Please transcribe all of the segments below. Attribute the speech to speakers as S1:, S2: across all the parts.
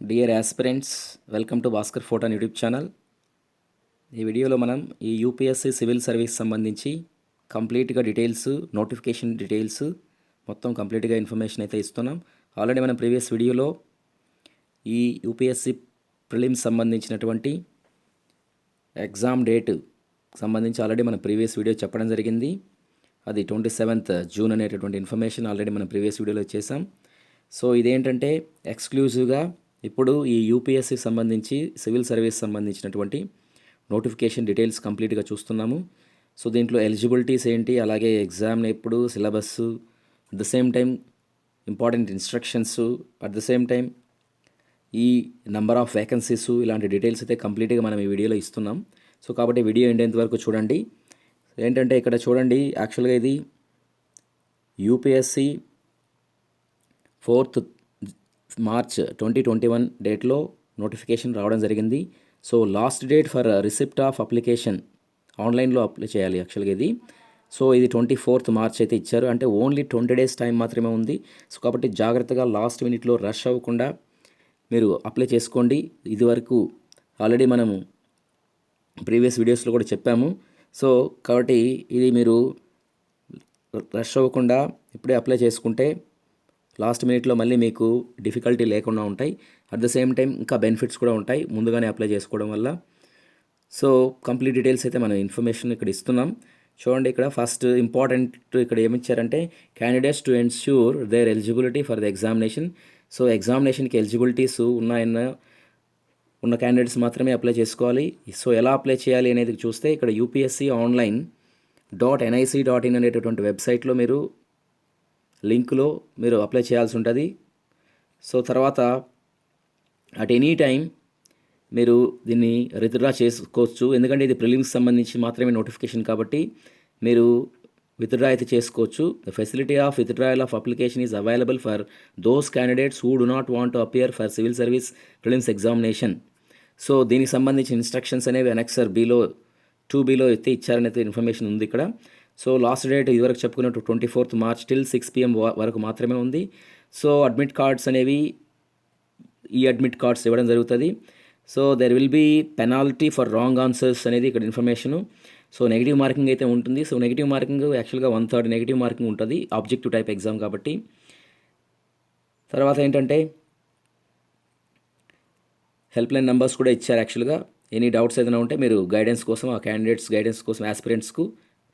S1: Dear aspirants, welcome to Bhaskar photo YouTube channel. ఈ వీడియోలో మనం ఈ యూపీఎస్సీ సివిల్ సర్వీస్ సంబంధించి కంప్లీట్గా డీటెయిల్స్, నోటిఫికేషన్ డీటెయిల్స్ మొత్తం కంప్లీట్గా ఇన్ఫర్మేషన్ అయితే ఇస్తున్నాం. ఆల్రెడీ మనం ప్రీవియస్ వీడియోలో ఈ యూపీఎస్సీ ప్రిలిమ్స్ సంబంధించినటువంటి ఎగ్జామ్ డేట్ సంబంధించి ఆల్రెడీ మనం ప్రీవియస్ వీడియో చెప్పడం జరిగింది. అది 27th జూన్ అనేటటువంటి ఇన్ఫర్మేషన్ ఆల్రెడీ మనం ప్రీవియస్ వీడియోలో చేసాం. సో ఇదేంటంటే ఎక్స్క్లూజివ్గా ఇప్పుడు ఈ యూపీఎస్సీ సంబంధించి సివిల్ సర్వీస్ సంబంధించినటువంటి నోటిఫికేషన్ డీటెయిల్స్ కంప్లీట్గా చూస్తున్నాము. సో దీంట్లో ఎలిజిబిలిటీస్ ఏంటి, అలాగే ఎగ్జామ్ ఎప్పుడు, syllabus, at the same time important instructions, at the same time ఈ నెంబర్ ఆఫ్ వేకెన్సీస్, ఇలాంటి డీటెయిల్స్ అయితే కంప్లీట్గా మనం ఈ వీడియోలో ఇస్తున్నాం. సో కాబట్టి వీడియో ఎండేంత వరకు చూడండి. ఏంటంటే ఇక్కడ చూడండి, యాక్చువల్గా ఇది యూపీఎస్సీ 4th మార్చ్ 2021 డేట్లో నోటిఫికేషన్ రావడం జరిగింది. So last date for receipt of application ఆన్లైన్లో అప్లై చేయాలి యాక్చువల్గా ఇది. సో ఇది 24th మార్చ్ అయితే ఇచ్చారు, అంటే ఓన్లీ 20 days టైం మాత్రమే ఉంది. సో కాబట్టి జాగ్రత్తగా లాస్ట్ మినిట్లో రష్ అవ్వకుండా మీరు అప్లై చేసుకోండి. ఇదివరకు ఆల్రెడీ మనము ప్రీవియస్ వీడియోస్లో కూడా చెప్పాము. సో కాబట్టి ఇది మీరు రష్ అవ్వకుండా ఇప్పుడే అప్లై చేసుకుంటే లాస్ట్ మినిట్లో మళ్ళీ మీకు డిఫికల్టీ లేకుండా ఉంటాయి. అట్ ద సేమ్ టైం ఇంకా బెనిఫిట్స్ కూడా ఉంటాయి ముందుగానే అప్లై చేసుకోవడం వల్ల. సో కంప్లీట్ డీటెయిల్స్ అయితే మనం ఇన్ఫర్మేషన్ ఇక్కడ ఇస్తున్నాం. చూడండి, ఇక్కడ ఫస్ట్ ఇంపార్టెంట్ ఇక్కడ ఏమిచ్చారంటే candidates to ensure their eligibility for the examination. So ఎగ్జామినేషన్కి ఎలిజిబిలిటీస్ ఉన్న క్యాండిడేట్స్ మాత్రమే అప్లై చేసుకోవాలి. సో ఎలా అప్లై చేయాలి అనేది చూస్తే ఇక్కడ UPSConline.nic.in అనేటటువంటి వెబ్సైట్లో మీరు లింక్లో మీరు అప్లై చేయాల్సి ఉంటుంది. సో తర్వాత అట్ ఎనీ టైం మీరు దీన్ని విత్డ్రా చేసుకోవచ్చు, ఎందుకంటే ఇది ప్రిలిమ్స్ సంబంధించి మాత్రమే నోటిఫికేషన్ కాబట్టి మీరు విత్డ్రా అయితే చేసుకోవచ్చు. The facility of withdrawal of application is available for those candidates who do not want to appear for civil service prelims examination. So దీనికి సంబంధించిన ఇన్స్ట్రక్షన్స్ అనేవి అనెక్సర్ 2Bలో అయితే ఇచ్చారని అయితే ఇన్ఫర్మేషన్ ఉంది ఇక్కడ. సో లాస్ట్ డేట్ ఇదివరకు చెప్పుకున్నట్టు 24th మార్చ్ టిల్ 6 PM వరకు మాత్రమే ఉంది. సో అడ్మిట్ కార్డ్స్ అనేవి అడ్మిట్ కార్డ్స్ ఇవ్వడం జరుగుతుంది. So there will be penalty for wrong answers అనేది ఇక్కడ ఇన్ఫర్మేషను. సో నెగిటివ్ మార్కింగ్ అయితే ఉంటుంది. సో నెగిటివ్ మార్కింగ్ యాక్చువల్గా 1/3 నెగిటివ్ మార్కింగ్ ఉంటుంది ఆబ్జెక్టివ్ టైప్ ఎగ్జామ్ కాబట్టి. తర్వాత ఏంటంటే హెల్ప్ లైన్ నెంబర్స్ కూడా ఇచ్చారు. యాక్చువల్గా ఎనీ డౌట్స్ ఏదైనా ఉంటే మీరు గైడెన్స్ కోసం, ఆ క్యాండిడేట్స్ గైడెన్స్ కోసం ఆస్పిరెంట్స్కు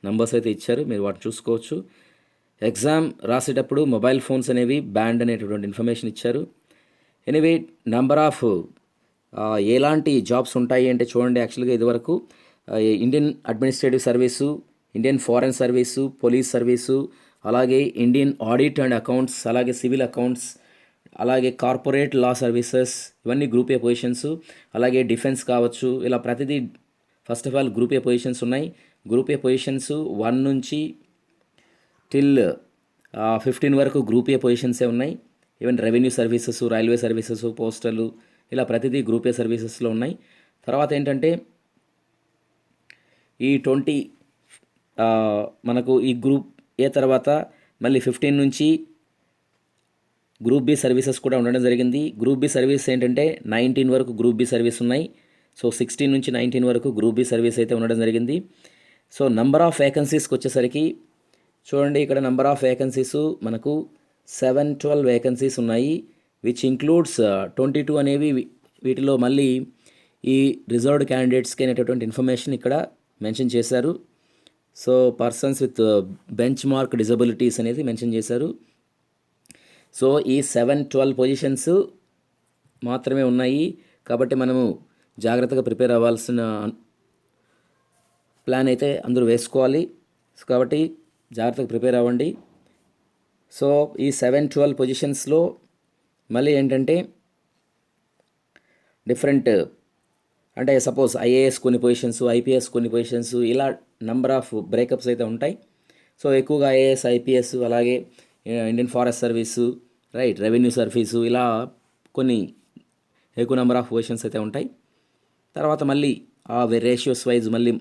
S1: నంబర్స్ అయితే ఇచ్చారు, మీరు వాటిని చూసుకోవచ్చు. ఎగ్జామ్ రాసేటప్పుడు మొబైల్ ఫోన్స్ అనేవి బ్యాండ్ అనేటటువంటి ఇన్ఫర్మేషన్ ఇచ్చారు. ఎనీవే నెంబర్ ఆఫ్ ఎలాంటి జాబ్స్ ఉంటాయి అంటే చూడండి, యాక్చువల్గా ఇదివరకు Indian administrative service, Indian foreign service, police service, అలాగే ఇండియన్ ఆడిట్ అండ్ అకౌంట్స్, అలాగే సివిల్ అకౌంట్స్, అలాగే కార్పొరేట్ లా సర్వీసెస్, ఇవన్నీ గ్రూప్ ఏ పొజిషన్స్. అలాగే డిఫెన్స్ కావచ్చు, ఇలా ప్రతిదీ first of all group A positions ఉన్నాయి. గ్రూప్ ఏ పొజిషన్స్ 1 నుంచి టిల్ 15 వరకు గ్రూప్ ఏ పొజిషన్సే ఉన్నాయి. Even revenue services, railway services, పోస్టలు, ఇలా ప్రతిదీ గ్రూప్ ఏ సర్వీసెస్లో ఉన్నాయి. తర్వాత ఏంటంటే ఈ 20 మనకు ఈ గ్రూప్ ఏ తర్వాత మళ్ళీ 15 నుంచి గ్రూప్ బి సర్వీసెస్ కూడా ఉండడం జరిగింది. గ్రూప్ బి సర్వీస్ ఏంటంటే 19 వరకు గ్రూప్ బి సర్వీస్ ఉన్నాయి. సో 16 నుంచి 19 వరకు గ్రూప్ బి సర్వీస్ అయితే ఉండడం జరిగింది. సో నంబర్ ఆఫ్ వేకెన్సీస్కి వచ్చేసరికి చూడండి, ఇక్కడ నంబర్ ఆఫ్ వేకెన్సీస్ మనకు 712 వేకెన్సీస్ ఉన్నాయి, విచ్ ఇంక్లూడ్స్ 22 అనేవి వీటిలో మళ్ళీ ఈ రిజర్వ్డ్ క్యాండిడేట్స్కి అనేటటువంటి ఇన్ఫర్మేషన్ ఇక్కడ మెన్షన్ చేశారు. So persons with bench mark disabilities అనేది మెన్షన్ చేశారు. సో ఈ 712 పొజిషన్స్ మాత్రమే ఉన్నాయి కాబట్టి మనము జాగ్రత్తగా ప్రిపేర్ అవ్వాల్సిన ప్లాన్ అయితే అందరూ వేసుకోవాలి. సో కాబట్టి జాగ్రత్తగా ప్రిపేర్ అవ్వండి. సో ఈ 712 పొజిషన్స్లో మళ్ళీ ఏంటంటే డిఫరెంట్, అంటే సపోజ్ IAS కొన్ని పొజిషన్స్, IPS కొన్ని పొజిషన్స్, ఇలా నెంబర్ ఆఫ్ బ్రేకప్స్ అయితే ఉంటాయి. సో ఎక్కువగా IAS, IPS, అలాగే Indian forest service, right, revenue service, ఇలా కొన్ని ఎక్కువ నెంబర్ ఆఫ్ పొజిషన్స్ అయితే ఉంటాయి. తర్వాత మళ్ళీ ఆ రేషియోస్ వైజ్ మళ్ళీ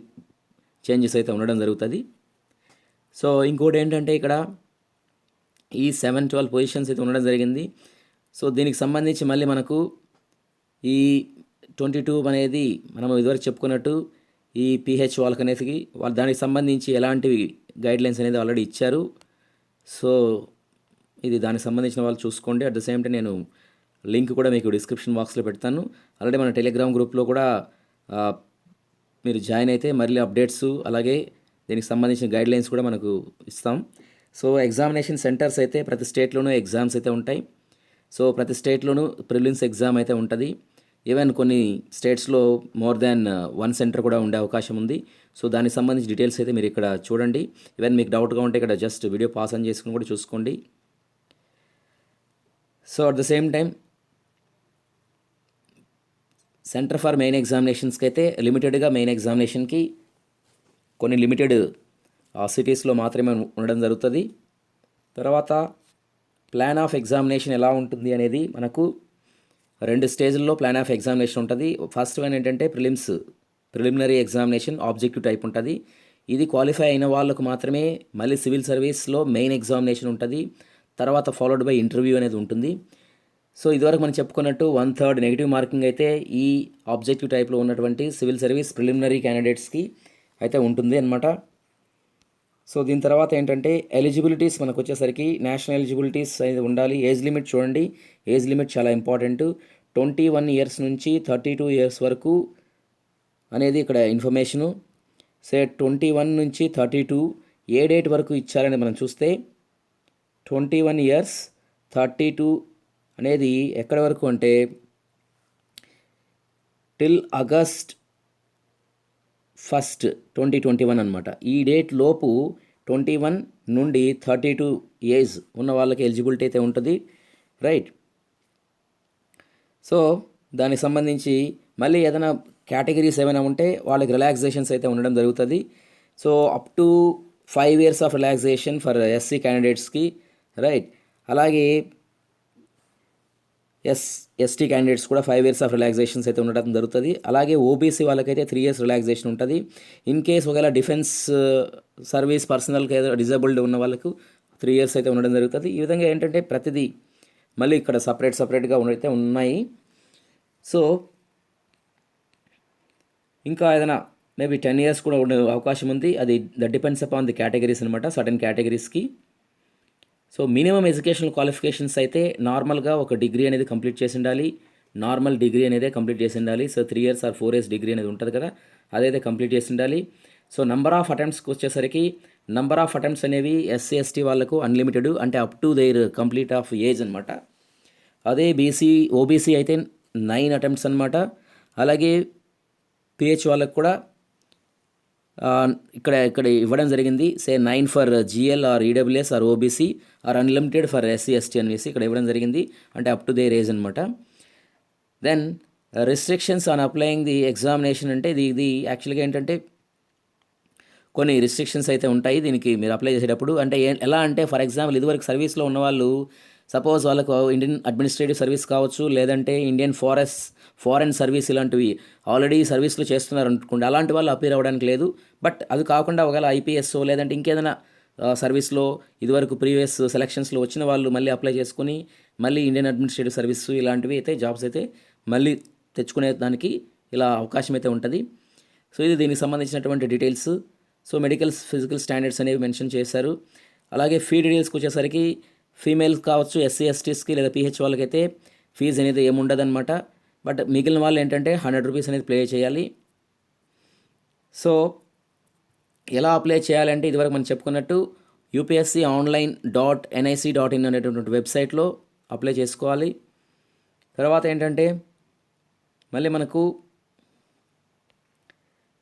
S1: చేంజెస్ అయితే ఉండడం జరుగుతుంది. సో ఇంకోటి ఏంటంటే ఇక్కడ ఈ 712 పొజిషన్స్ అయితే ఉండడం జరిగింది. సో దీనికి సంబంధించి మళ్ళీ మనకు ఈ 22 అనేది మనం ఇదివరకు చెప్పుకున్నట్టు ఈ పీహెచ్ వాళ్ళకి అనేది వాళ్ళు దానికి సంబంధించి ఎలాంటి గైడ్లైన్స్ అనేది ఆల్రెడీ ఇచ్చారు. సో ఇది దానికి సంబంధించిన వాళ్ళు చూసుకోండి. అట్ ద సేమ్ టైం నేను లింక్ కూడా మీకు డిస్క్రిప్షన్ బాక్స్లో పెడతాను. ఆల్రెడీ మన టెలిగ్రామ్ గ్రూప్లో కూడా మీరు జాయిన్ అయితే మళ్ళీ అప్డేట్స్ అలాగే దీనికి సంబంధించిన గైడ్లైన్స్ కూడా మనకు ఇస్తాం. సో ఎగ్జామినేషన్ సెంటర్స్ అయితే ప్రతి స్టేట్లోనూ ఎగ్జామ్స్ అయితే ఉంటాయి. సో ప్రతి స్టేట్లోనూ ప్రిలిమ్స్ ఎగ్జామ్ అయితే ఉంటుంది. ఈవెన్ కొన్ని స్టేట్స్లో మోర్ దాన్ 1 సెంటర్ కూడా ఉండే అవకాశం ఉంది. సో దానికి సంబంధించి డీటెయిల్స్ అయితే మీరు ఇక్కడ చూడండి. ఈవెన్ మీకు డౌట్గా ఉంటే ఇక్కడ జస్ట్ వీడియో పాస్ ఆన్ చేసుకుని కూడా చూసుకోండి. So at the same time center for main ఎగ్జామినేషన్స్కి అయితే లిమిటెడ్గా మెయిన్ ఎగ్జామినేషన్కి కొన్ని లిమిటెడ్ సిటీస్లో మాత్రమే ఉండడం జరుగుతుంది. తర్వాత ప్లాన్ ఆఫ్ ఎగ్జామినేషన్ ఎలా ఉంటుంది అనేది మనకు 2 స్టేజ్ల్లో ప్లాన్ ఆఫ్ ఎగ్జామినేషన్ ఉంటుంది. ఫస్ట్ వన్ ఏంటంటే ప్రిలిమినరీ ఎగ్జామినేషన్ ఆబ్జెక్టివ్ టైప్ ఉంటుంది. ఇది క్వాలిఫై అయిన వాళ్ళకు మాత్రమే మళ్ళీ సివిల్ సర్వీస్లో మెయిన్ ఎగ్జామినేషన్ ఉంటుంది. తర్వాత ఫాలోడ్ బై ఇంటర్వ్యూ అనేది ఉంటుంది. సో ఇదివరకు మనం చెప్పుకున్నట్టు 1/3 నెగిటివ్ మార్కింగ్ అయితే ఈ ఆబ్జెక్టివ్ టైప్లో ఉన్నటువంటి సివిల్ సర్వీస్ ప్రిలిమినరీ క్యాండిడేట్స్కి అయితే ఉంటుంది అన్నమాట. సో దీని తర్వాత ఏంటంటే ఎలిజిబిలిటీస్ మనకు వచ్చేసరికి నేషనల్ ఎలిజిబిలిటీస్ అనేది ఉండాలి. ఏజ్ లిమిట్ చూడండి, ఏజ్ లిమిట్ చాలా ఇంపార్టెంట్. 21 ఇయర్స్ నుంచి 32 ఇయర్స్ వరకు అనేది ఇక్కడ ఇన్ఫర్మేషను. 21 నుంచి 32 ఏ డేట్ వరకు ఇచ్చారని మనం చూస్తే 21 ఇయర్స్ 32 అనేది ఎక్కడి వరకు అంటే టిల్ ఆగస్ట్ 1, 2021 అనమాట. ఈ డేట్ లోపు 21 నుండి 32 ఏజ్ ఉన్న వాళ్ళకి ఎలిజిబిలిటీ అయితే ఉంటుంది, రైట్. సో దానికి సంబంధించి మళ్ళీ ఏదైనా కేటగిరీస్ ఏమైనా ఉంటే వాళ్ళకి రిలాక్సేషన్స్ అయితే ఉండడం జరుగుతుంది. So up to 5 years of relaxation for SC క్యాండిడేట్స్కి, రైట్. అలాగే ఎస్టీ క్యాండిడేట్స్ కూడా 5 ఇయర్స్ ఆఫ్ రిలాక్సేషన్స్ అయితే ఉండడం జరుగుతుంది. అలాగే ఓబీసీ వాళ్ళకైతే 3 ఇయర్స్ రిలాక్సేషన్ ఉంటుంది. ఇన్ కేస్ ఒకవేళ డిఫెన్స్ సర్వీస్ పర్సనల్కి ఏదో డిజేబుల్డ్ ఉన్న వాళ్ళకు 3 ఇయర్స్ అయితే ఉండడం జరుగుతుంది. ఈ విధంగా ఏంటంటే ప్రతిదీ మళ్ళీ ఇక్కడ సపరేట్గా అయితే ఉన్నాయి. సో ఇంకా ఏదైనా మేబీ 10 ఇయర్స్ కూడా ఉండే అవకాశం ఉంది. అది డిపెండ్స్ అపాన్ ది కేటగిరీస్ అనమాట, సర్టెన్ కేటగిరీస్కి. సో మినిమం ఎడ్యుకేషనల్ క్వాలిఫికేషన్స్ అయితే నార్మల్గా ఒక డిగ్రీ అనేది కంప్లీట్ చేసి ఉండాలి. నార్మల్ డిగ్రీ అనేది కంప్లీట్ చేసి ఉండాలి. So 3 years or 4 years degree అనేది ఉంటుంది కదా, అదైతే కంప్లీట్ చేసి ఉండాలి. సో నంబర్ ఆఫ్ అటెంప్ట్స్కి వచ్చేసరికి నంబర్ ఆఫ్ అటెంప్ట్స్ అనేవి ఎస్సీ ఎస్టీ వాళ్ళకు అన్లిమిటెడ్, అంటే up to there complete of age అనమాట. అదే ఓబీసీ అయితే 9 అటెంప్ట్స్ అనమాట. అలాగే పిహెచ్ వాళ్ళకు కూడా ఇక్కడ ఇవ్వడం జరిగింది. 9 for GL or EWS or OBC or unlimited for SC ST అనేసి ఇక్కడ ఇవ్వడం జరిగింది, అంటే అప్ టు దేర్ ఏజ్ అనమాట. Then restrictions on applying the examination అంటే ఇది యాక్చువల్గా ఏంటంటే కొన్ని రిస్ట్రిక్షన్స్ అయితే ఉంటాయి దీనికి మీరు అప్లై చేసేటప్పుడు. అంటే ఎలా అంటే ఫర్ ఎగ్జాంపుల్ ఇదివరకు సర్వీస్లో ఉన్నవాళ్ళు సపోజ్ వాళ్ళకు ఇండియన్ అడ్మినిస్ట్రేటివ్ సర్వీస్ కావచ్చు, లేదంటే ఇండియన్ ఫారెన్ సర్వీస్ ఇలాంటివి ఆల్రెడీ సర్వీస్లో చేస్తున్నారు అనుకోండి, అలాంటి వాళ్ళు అపీర్ అవ్వడానికి లేదు. బట్ అది కాకుండా ఒకవేళ ఐపీఎస్ లేదంటే ఇంకేదైనా సర్వీస్లో ఇదివరకు ప్రీవియస్ సెలక్షన్స్లో వచ్చిన వాళ్ళు మళ్ళీ అప్లై చేసుకుని మళ్ళీ ఇండియన్ అడ్మినిస్ట్రేటివ్ సర్వీస్ ఇలాంటివి అయితే జాబ్స్ అయితే మళ్ళీ తెచ్చుకునే దానికి ఇలా అవకాశం అయితే ఉంటుంది. సో ఇది దీనికి సంబంధించినటువంటి details. So medical physical standards అనేవి మెన్షన్ చేశారు. అలాగే ఫీ డీటెయిల్స్కి వచ్చేసరికి ఫీమేల్స్ కావచ్చు, ఎస్సీ ఎస్టీస్కి లేదా పీహెచ్ వాళ్ళకైతే ఫీజు అనేది ఏముండదన్నమాట. బట్ మిగిలిన వాళ్ళు ఏంటంటే 100 రూపీస్ అనేది ప్లే చేయాలి. సో ఎలా అప్లై చేయాలంటే ఇదివరకు మనం చెప్పుకున్నట్టు upsc.online.nic.in అనేటువంటి వెబ్సైట్లో అప్లై చేసుకోవాలి. తర్వాత ఏంటంటే మళ్ళీ మనకు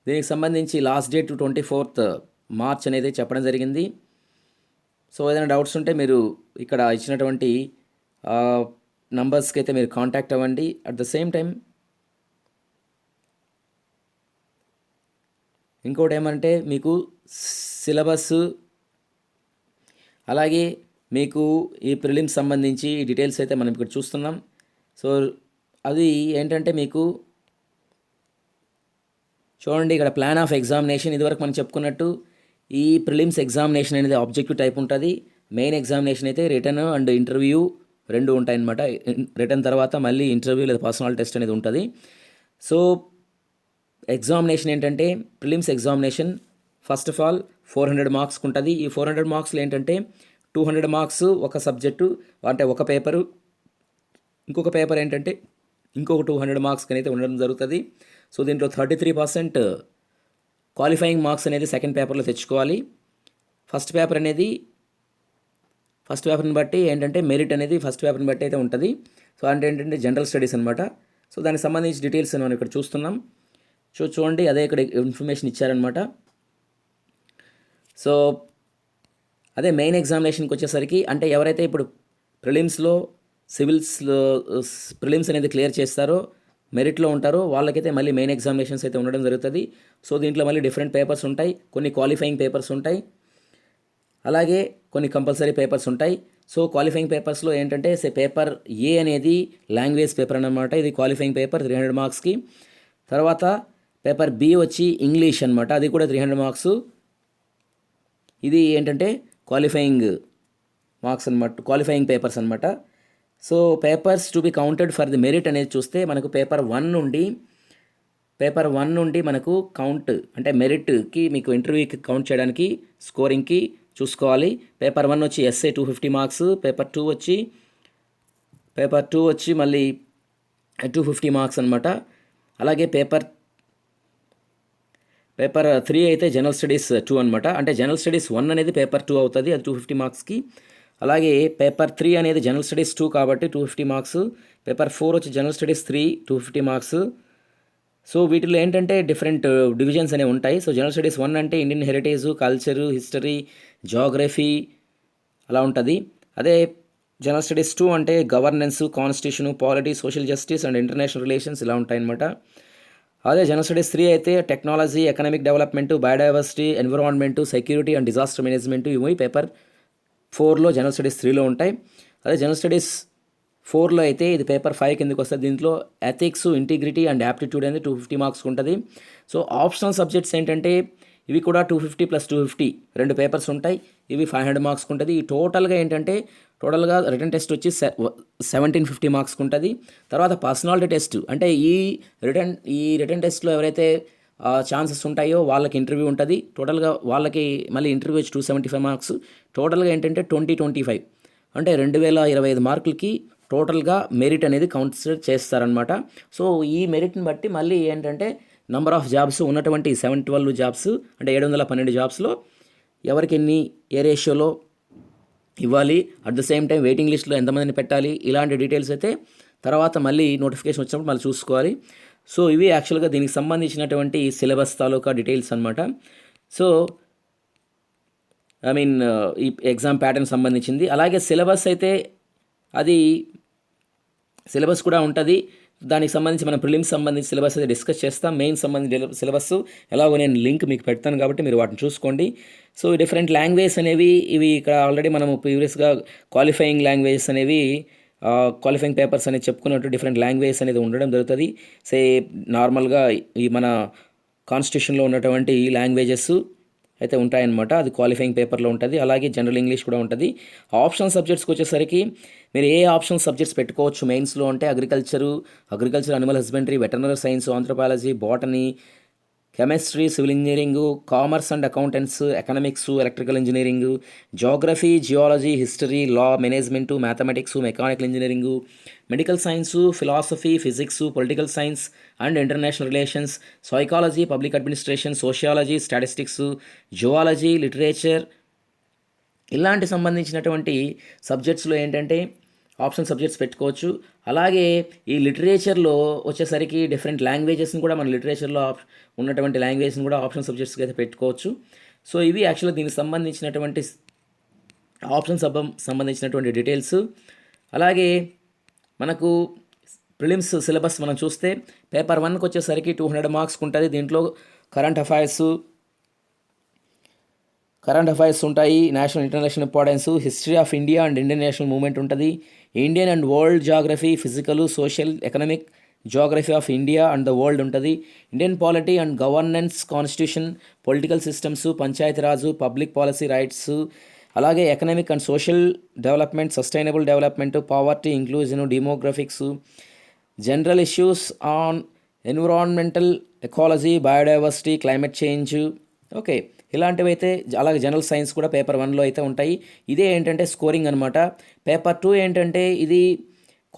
S1: దీనికి సంబంధించి లాస్ట్ డేట్ 24th మార్చ్ అనేది చెప్పడం జరిగింది. సో ఏదైనా డౌట్స్ ఉంటే మీరు ఇక్కడ ఇచ్చినటువంటి నంబర్స్కి అయితే మీరు కాంటాక్ట్ అవ్వండి. అట్ ద సేమ్ టైం ఇంకోటి ఏమంటే మీకు సిలబస్ అలాగే మీకు ఈ ప్రిలిమ్స్ సంబంధించి డీటెయిల్స్ అయితే మనం ఇక్కడ చూస్తున్నాం. సో అది ఏంటంటే మీకు చూడండి ఇక్కడ ప్లాన్ ఆఫ్ ఎగ్జామినేషన్ ఇదివరకు మనం చెప్పుకున్నట్టు ఈ ప్రిలిమ్స్ ఎగ్జామినేషన్ అనేది ఆబ్జెక్టివ్ టైప్ ఉంటుంది. మెయిన్ ఎగ్జామినేషన్ అయితే రిటర్న్ అండ్ ఇంటర్వ్యూ రెండు ఉంటాయన్నమాట. రిటర్న్ తర్వాత మళ్ళీ ఇంటర్వ్యూ లేదా పర్సనల్ టెస్ట్ అనేది ఉంటుంది. సో ఎగ్జామినేషన్ ఏంటంటే prelims examination first of all 400 మార్క్స్కి ఉంటుంది. ఈ 400 మార్క్స్లో ఏంటంటే 200 మార్క్స్ ఒక సబ్జెక్టు అంటే ఒక పేపరు, ఇంకొక పేపర్ ఏంటంటే ఇంకొక 200 మార్క్స్కి అయితే ఉండడం జరుగుతుంది. సో దీంట్లో 33% క్వాలిఫైయింగ్ మార్క్స్ అనేది సెకండ్ పేపర్లో తెచ్చుకోవాలి. ఫస్ట్ పేపర్ని బట్టి ఏంటంటే మెరిట్ అనేది ఫస్ట్ పేపర్ని బట్టి అయితే ఉంటుంది. సో అంటే ఏంటంటే జనరల్ స్టడీస్ అనమాట. సో దానికి సంబంధించి డీటెయిల్స్ మనం ఇక్కడ చూస్తున్నాం. చూడండి, అదే ఇక్కడ ఇన్ఫర్మేషన్ ఇచ్చారనమాట. సో అదే మెయిన్ ఎగ్జామినేషన్కి వచ్చేసరికి అంటే ఎవరైతే ఇప్పుడు ప్రిలిమ్స్లో సివిల్స్లో ప్రిలిమ్స్ అనేది క్లియర్ చేస్తారో మెరిట్లో ఉంటారో వాళ్ళకైతే మళ్ళీ మెయిన్ ఎగ్జామినేషన్స్ అయితే ఉండడం జరుగుతుంది. సో దీంట్లో మళ్ళీ డిఫరెంట్ పేపర్స్ ఉంటాయి, కొన్ని క్వాలిఫైయింగ్ పేపర్స్ ఉంటాయి, అలాగే కొన్ని కంపల్సరీ పేపర్స్ ఉంటాయి. సో క్వాలిఫైయింగ్ పేపర్స్లో ఏంటంటే పేపర్ ఏ అనేది లాంగ్వేజ్ పేపర్ అన్నమాట. ఇది క్వాలిఫైయింగ్ పేపర్ 300 మార్క్స్కి. తర్వాత పేపర్ బి వచ్చి ఇంగ్లీష్ అనమాట, అది కూడా 300 మార్క్స్. ఇది ఏంటంటే క్వాలిఫైయింగ్ మార్క్స్ అనమాట, క్వాలిఫైయింగ్ పేపర్స్ అనమాట. So papers to be counted for the merit అనేది చూస్తే మనకు పేపర్ వన్ నుండి మనకు కౌంట్ అంటే మెరిట్కి మీకు ఇంటర్వ్యూకి కౌంట్ చేయడానికి స్కోరింగ్కి చూసుకోవాలి. పేపర్ 1 వచ్చి ఎస్ఏ 250 మార్క్స్, పేపర్ టూ వచ్చి మళ్ళీ 250 మార్క్స్ అనమాట. అలాగే పేపర్ 3 అయితే జనరల్ స్టడీస్ 2 అనమాట. అంటే జనరల్ స్టడీస్ 1 అనేది పేపర్ 2 అవుతుంది, అది 250 మార్క్స్కి. అలాగే పేపర్ 3 అనేది జనరల్ స్టడీస్ 2 కాబట్టి 250 మార్క్స్. పేపర్ 4 వచ్చి జనరల్ స్టడీస్ 3 250 మార్క్స్. సో వీటిలో ఏంటంటే డిఫరెంట్ డివిజన్స్ అనేవి ఉంటాయి. సో జనరల్ స్టడీస్ 1 అంటే Indian heritage, culture, history, geography అలా ఉంటుంది. అదే జనరల్ స్టడీస్ 2 అంటే governance, constitution, polity, social justice and international relations ఇలా ఉంటాయన్నమాట. అదే జనరల్ స్టడీస్ 3 అయితే technology, economic development, biodiversity, environment, security and disaster management ఇవి పేపర్ 4లో జనరల్ స్టడీస్ 3లో ఉంటాయి. అదే జనరల్ స్టడీస్ 4లో అయితే ఇది పేపర్ 5 కిందకి వస్తుంది. దీంట్లో ఎథిక్స్, ఇంటిగ్రిటీ అండ్ యాప్టిట్యూడ్ అనేది 250 మార్క్స్ ఉంటుంది. సో ఆప్షనల్ సబ్జెక్ట్స్ ఏంటంటే ఇవి కూడా 250 + 250 రెండు పేపర్స్ ఉంటాయి. ఇవి 500 మార్క్స్కి ఉంటుంది. ఈ టోటల్గా రిటర్న్ టెస్ట్ వచ్చి 1750 మార్క్స్కి ఉంటుంది. తర్వాత పర్సనాలిటీ టెస్ట్ అంటే ఈ రిటర్న్ టెస్ట్లో ఎవరైతే ఛాన్సెస్ ఉంటాయో వాళ్ళకి ఇంటర్వ్యూ ఉంటుంది. టోటల్గా వాళ్ళకి మళ్ళీ ఇంటర్వ్యూ వచ్చి 275 మార్క్స్. టోటల్గా ఏంటంటే 2025 అంటే 2025 మార్కులకి టోటల్గా మెరిట్ అనేది కౌన్సిడర్ చేస్తారనమాట. సో ఈ మెరిట్ని బట్టి మళ్ళీ ఏంటంటే నంబర్ ఆఫ్ జాబ్స్ ఉన్నటువంటి 712 జాబ్స్ అంటే 712 జాబ్స్లో ఎవరికి ఎన్ని ఏ రేషియోలో ఇవ్వాలి, at the same time waiting లిస్ట్లో ఎంతమందిని పెట్టాలి, ఇలాంటి డీటెయిల్స్ అయితే తర్వాత మళ్ళీ నోటిఫికేషన్ వచ్చినప్పుడు మళ్ళీ చూసుకోవాలి. సో ఇవి యాక్చువల్గా దీనికి సంబంధించినటువంటి సిలబస్ తాలూకా డీటెయిల్స్ అనమాట. సో ఈ ఎగ్జామ్ ప్యాటర్న్ సంబంధించింది. అలాగే సిలబస్ అయితే అది సిలబస్ కూడా ఉంటుంది. దానికి సంబంధించి మనం ప్రిలిమ్స్ సంబంధించి సిలబస్ అయితే డిస్కస్ చేస్తాం. మెయిన్ సంబంధించిన సిలబస్ ఎలాగో నేను లింక్ మీకు పెడతాను కాబట్టి మీరు వాటిని చూసుకోండి. సో డిఫరెంట్ లాంగ్వేజెస్ అనేవి ఇవి ఇక్కడ ఆల్రెడీ మనము ప్రీవియస్గా క్వాలిఫైయింగ్ లాంగ్వేజెస్ అనేవి క్వాలిఫైయింగ్ పేపర్స్ అనేది చెప్పుకున్నట్టు డిఫరెంట్ లాంగ్వేజెస్ అనేది ఉండడం జరుగుతుంది. నార్మల్గా ఈ మన కాన్స్టిట్యూషన్లో ఉన్నటువంటి లాంగ్వేజెస్ అయితే ఉంటాయన్నమాట. అది క్వాలిఫైయింగ్ పేపర్లో ఉంటుంది. అలాగే జనరల్ ఇంగ్లీష్ కూడా ఉంటుంది. ఆప్షనల్ సబ్జెక్ట్స్కి వచ్చేసరికి మీరు ఏ ఆప్షనల్ సబ్జెక్ట్స్ పెట్టుకోవచ్చు మెయిన్స్లో అంటే agriculture, animal husbandry, veterinary science, anthropology, botany, chemistry, civil engineering, commerce and accountants, economics, electrical engineering, geography, geology, history, law, management, mathematics, mechanical engineering, medical science, philosophy, physics, political science and international relations, psychology, public administration, sociology, statistics, zoology, literature ఇలాంటి సంబంధించినటువంటి సబ్జెక్ట్స్లో ఏంటంటే option subjects పెట్టుకోవచ్చు. అలాగే ఈ లిటరేచర్లో వచ్చేసరికి different లాంగ్వేజెస్ని కూడా మన లిటరేచర్లో ఉన్నటువంటి లాంగ్వేజ్ని కూడా ఆప్షన్ సబ్జెక్ట్స్కి అయితే పెట్టుకోవచ్చు. సో ఇవి యాక్చువల్గా దీనికి సంబంధించినటువంటి సంబంధించినటువంటి డీటెయిల్స్. అలాగే మనకు ప్రిలిమ్స్ సిలబస్ మనం చూస్తే పేపర్ 1కి వచ్చేసరికి 200 మార్క్స్కి ఉంటుంది. దీంట్లో కరెంట్ అఫైర్స్ ఉంటాయి, national international importance, history of India and Indian national movement ఉంటుంది, Indian and world geography, physical, social, economic, geography of India and the world ఉంటుంది, Indian polity and governance, constitution, political systems, Panchayati Raj, public policy rights, అలాగే economic and social development, sustainable development, poverty, inclusion, demographics, general issues on environmental ecology, biodiversity, climate change. Okay, ఇలాంటివి అయితే అలాగే general science కూడా paper 1లో అయితే ఉంటాయి. ఇదే ఏంటంటే scoring అనమాట. పేపర్ 2 ఏంటంటే ఇది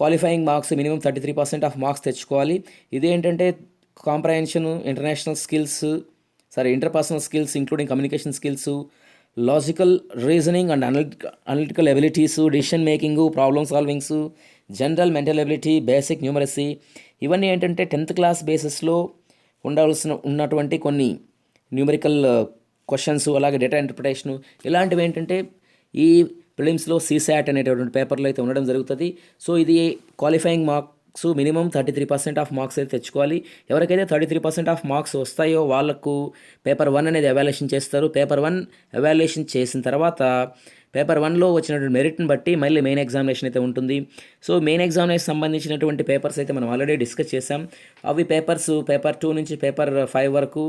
S1: qualifying marks minimum 33% of marks తెచ్చుకోవాలి. ఇది ఏంటంటే comprehension, international skills, interpersonal skills including communication skills, logical reasoning and analytical abilities, decision making, problem solvings, general mental ability, basic numeracy. ఇవన్నీ ఏంటంటే 10th క్లాస్ బేసిస్లో ఉన్నటువంటి కొన్ని న్యూమరికల్ క్వశ్చన్స్, అలాగే data interpretation, ఇలాంటివి ఏంటంటే ఈ ప్రిలిమ్స్లో సీసాట్ అనేటటువంటి పేపర్లో అయితే ఉండడం జరుగుతుంది. సో ఇది qualifying marks minimum 33% of marks అయితే తెచ్చుకోవాలి. ఎవరికైతే 33% ఆఫ్ మార్క్స్ వస్తాయో వాళ్ళకు పేపర్ 1 అనేది ఎవాల్యుయేషన్ చేస్తారు. పేపర్ 1 ఎవాల్యుయేషన్ చేసిన తర్వాత పేపర్ 1లో వచ్చినటువంటి మెరిట్ని బట్టి మళ్ళీ మెయిన్ ఎగ్జామినేషన్ అయితే ఉంటుంది. సో మెయిన్ ఎగ్జామినేషన్ సంబంధించినటువంటి పేపర్స్ అయితే మనం ఆల్రెడీ డిస్కస్ చేసాం. అవి పేపర్ 2 నుంచి పేపర్ 5 వరకు,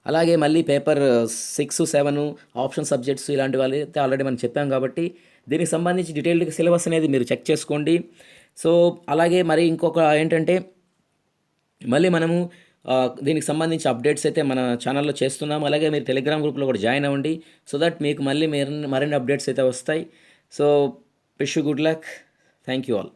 S1: అలాగే మళ్ళీ పేపర్ 6, 7 ఆప్షన్ సబ్జెక్ట్స్ ఇలాంటి వాళ్ళు అయితే ఆల్రెడీ మనం చెప్పాం కాబట్టి దీనికి సంబంధించి డీటెయిల్డ్ సిలబస్ అనేది మీరు చెక్ చేసుకోండి. సో అలాగే మరి ఇంకొక ఏంటంటే మళ్ళీ మనము దీనికి సంబంధించి అప్డేట్స్ అయితే మన ఛానల్లో చేస్తున్నాము. అలాగే మీరు టెలిగ్రామ్ గ్రూప్లో కూడా జాయిన్ అవ్వండి. సో దట్ మీకు మళ్ళీ మరిన్ని అప్డేట్స్ అయితే వస్తాయి. So wish you good luck. Thank you all.